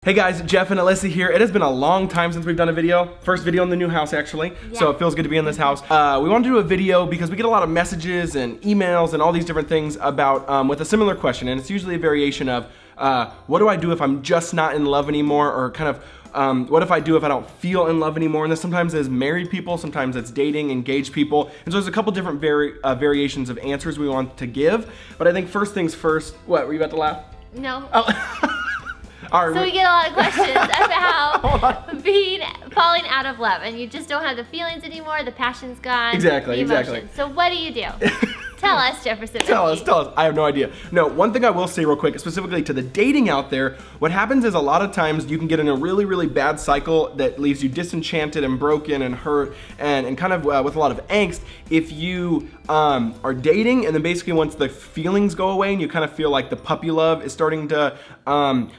Hey guys, Jeff and Alyssa here. It has been a long time since we've done a video. First video in the new house actually, so it feels good to be in this house. We wanted to do a video because we get a lot of messages and emails and all these different things about with a similar question, and it's usually a variation of what do I do if I'm just not in love anymore, or kind of what if I do if I don't feel in love anymore? And this sometimes is married people, sometimes it's dating, engaged people. And so there's a couple different variations of answers we want to give. But I think first things first, what, were you about to laugh? No. Oh. All right, so we get a lot of questions about falling out of love, and you just don't have the feelings anymore, the passion's gone. Exactly. So what do you do? Tell us, Jefferson. Tell us. I have no idea. No, one thing I will say real quick, specifically to the dating out there, what happens is a lot of times you can get in a really, really bad cycle that leaves you disenchanted and broken and hurt and kind of with a lot of angst if you are dating, and then basically once the feelings go away and you kind of feel like the puppy love is starting to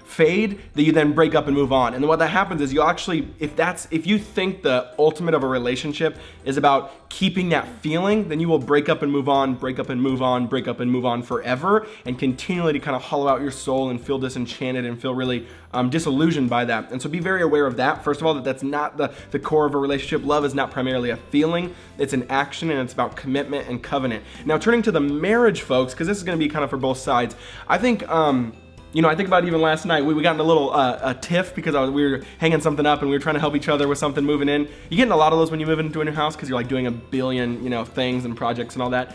fade, that you then break up and move on. And then what that happens is you actually, if you think the ultimate of a relationship is about keeping that feeling, then you will break up and move on, break up and move on, break up and move on forever, and continually to kind of hollow out your soul and feel disenchanted and feel really disillusioned by that. And so be very aware of that. First of all, that's not the core of a relationship. Love is not primarily a feeling, it's an action, and it's about commitment and covenant. Now turning to the marriage, folks, because this is going to be kind of for both sides, I think I think about even last night, we got in a little a tiff because we were hanging something up and we were trying to help each other with something moving in. You get in a lot of those when you move into a new house because you're like doing a billion, things and projects and all that.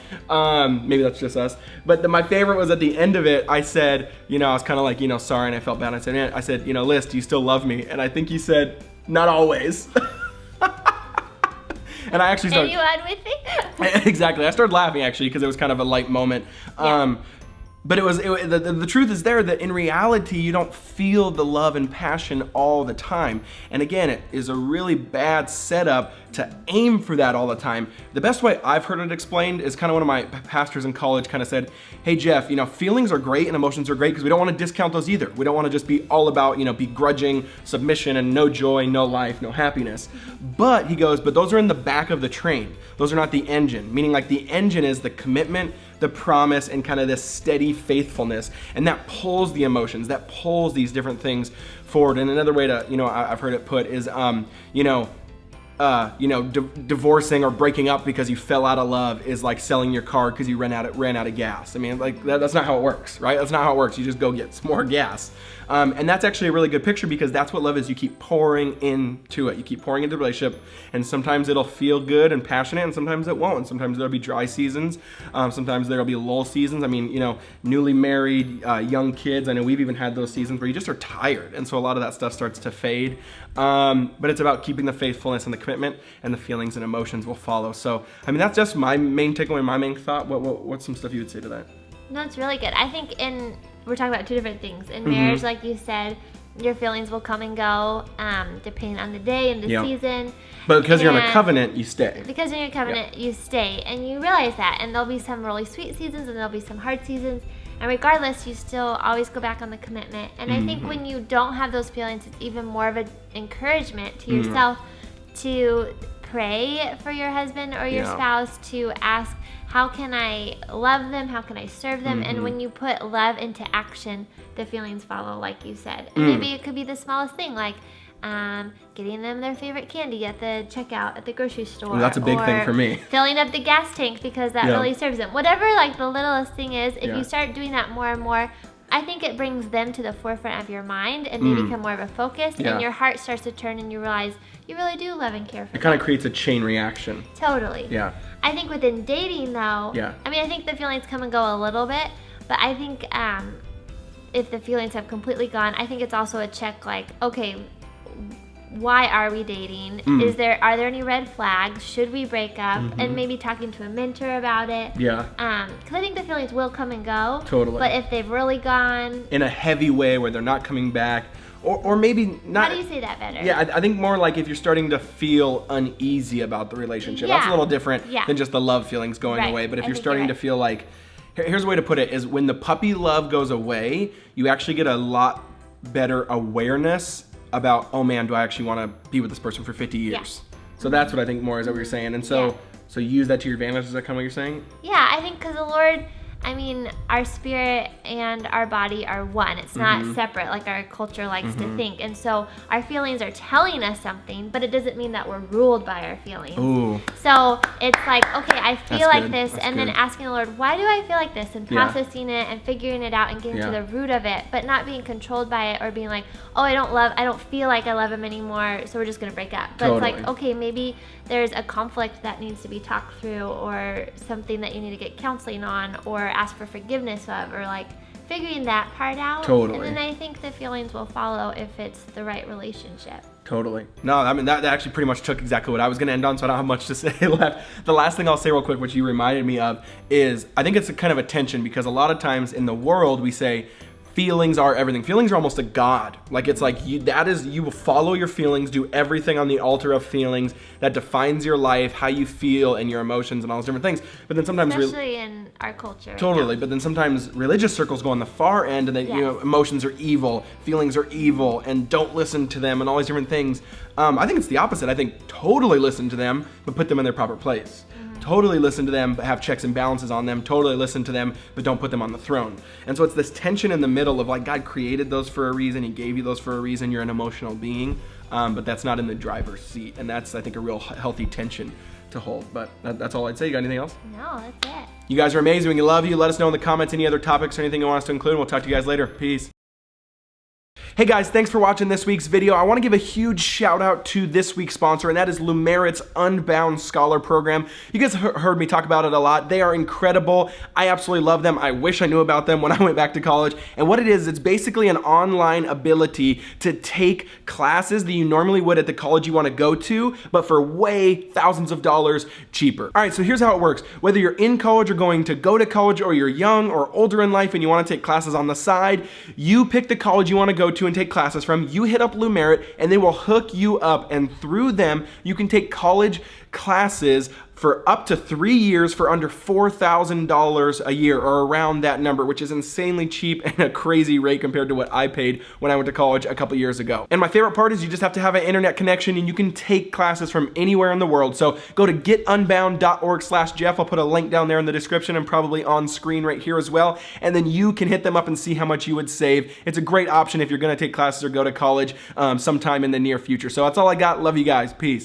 Maybe that's just us. But my favorite was at the end of it, I said, I was kind of like, sorry, and I felt bad. I said, Liz, do you still love me? And I think he said, not always. And I actually started. And you had with me? Exactly. I started laughing actually because it was kind of a light moment. Yeah. But the truth is there that in reality, you don't feel the love and passion all the time. And again, it is a really bad setup to aim for that all the time. The best way I've heard it explained is kind of one of my pastors in college kind of said, hey Jeff, feelings are great and emotions are great because we don't want to discount those either. We don't want to just be all about, begrudging submission and no joy, no life, no happiness. But he goes, but those are in the back of the train. Those are not the engine, meaning like the engine is the commitment, the promise, and kind of this steady faithfulness, and that pulls the emotions, that pulls these different things forward. And another way to, I've heard it put is, divorcing or breaking up because you fell out of love is like selling your car because you ran out of gas. I mean, like that's not how it works, right? That's not how it works. You just go get some more gas. And that's actually a really good picture because that's what love is. You keep pouring into it. You keep pouring into the relationship, and sometimes it'll feel good and passionate, and sometimes it won't. And sometimes there'll be dry seasons. Sometimes there'll be lull seasons. I mean, newly married, young kids. I know we've even had those seasons where you just are tired, and so a lot of that stuff starts to fade. But it's about keeping the faithfulness and the commitment, and the feelings and emotions will follow. So, I mean, that's just my main takeaway, my main thought. What's some stuff you would say to that? No, it's really good. I think we're talking about two different things. In marriage, like you said, your feelings will come and go depending on the day and the season. But because you're in a covenant, you stay. Because you're in a covenant, you stay. And you realize that. And there'll be some really sweet seasons and there'll be some hard seasons. And regardless, you still always go back on the commitment. And I think when you don't have those feelings, it's even more of an encouragement to yourself to pray for your husband or your spouse, to ask, how can I love them? How can I serve them? And when you put love into action, the feelings follow, like you said. And maybe it could be the smallest thing, like getting them their favorite candy at the checkout at the grocery store. Well, that's a big thing for me. Filling up the gas tank because that really serves them. Whatever, like the littlest thing is, if you start doing that more and more, I think it brings them to the forefront of your mind, and they become more of a focus, and your heart starts to turn, and you realize you really do love and care for them. It kind of creates a chain reaction. Totally. Yeah. I think within dating, though, I mean, I think the feelings come and go a little bit, but I think if the feelings have completely gone, I think it's also a check, like, okay, why are we dating? Are there any red flags? Should we break up? And maybe talking to a mentor about it. Yeah. Because I think the feelings will come and go. Totally. But if they've really gone in a heavy way where they're not coming back, or maybe not. How do you say that better? Yeah, I think more like if you're starting to feel uneasy about the relationship. That's a little different than just the love feelings going away. But if you're starting to feel like, here's a way to put it, is when the puppy love goes away, you actually get a lot better awareness about, oh man, do I actually want to be with this person for 50 years? Yeah. So that's what I think more is what you're saying. And so use that to your advantage. Is that kind of what you're saying? Yeah, I think because the Lord, I mean, our spirit and our body are one. It's not separate like our culture likes to think. And so our feelings are telling us something, but it doesn't mean that we're ruled by our feelings. Ooh. So it's like, okay, I feel That's like good. this, That's and good. then asking the Lord, why do I feel like this? And Yeah. processing it and figuring it out and getting Yeah. to the root of it, but not being controlled by it or being like, oh, I don't feel like I love him anymore, so we're just gonna break up. But it's like, Totally. okay, maybe there's a conflict that needs to be talked through, or something that you need to get counseling on, or ask for forgiveness of, or like figuring that part out. Totally. And then I think the feelings will follow if it's the right relationship. Totally. No, I mean, that actually pretty much took exactly what I was going to end on, so I don't have much to say left. The last thing I'll say real quick, which you reminded me of, is I think it's a kind of a tension, because a lot of times in the world we say feelings are everything. Feelings are almost a god. Like, it's like you will follow your feelings, do everything on the altar of feelings. That defines your life, how you feel, and your emotions, and all those different things. But then sometimes Especially in our culture. right totally, now. but then sometimes religious circles go on the far end, and they, Yes. emotions are evil, feelings are evil, and don't listen to them, and all these different things. I think it's the opposite. I think totally listen to them, but put them in their proper place. Totally listen to them, but have checks and balances on them. Totally listen to them, but don't put them on the throne. And so it's this tension in the middle of, like, God created those for a reason. He gave you those for a reason. You're an emotional being, but that's not in the driver's seat. And that's, I think, a real healthy tension to hold. But that's all I'd say. You got anything else? No, that's it. You guys are amazing. We love you. Let us know in the comments any other topics or anything you want us to include. We'll talk to you guys later. Peace. Hey guys, thanks for watching this week's video. I want to give a huge shout out to this week's sponsor, and that is Lumerit's Unbound Scholar Program. You guys heard me talk about it a lot. They are incredible. I absolutely love them. I wish I knew about them when I went back to college. And what it is, it's basically an online ability to take classes that you normally would at the college you want to go to, but for way thousands of dollars cheaper. All right, so here's how it works. Whether you're in college or going to go to college, or you're young or older in life and you want to take classes on the side, you pick the college you want to go to and take classes from, you hit up Lumerit, and they will hook you up, and through them you can take college classes for up to 3 years for under $4,000 a year, or around that number, which is insanely cheap and a crazy rate compared to what I paid when I went to college a couple years ago. And my favorite part is you just have to have an internet connection, and you can take classes from anywhere in the world. So go to getunbound.org/Jeff. I'll put a link down there in the description and probably on screen right here as well. And then you can hit them up and see how much you would save. It's a great option if you're gonna take classes or go to college sometime in the near future. So that's all I got. Love you guys. Peace.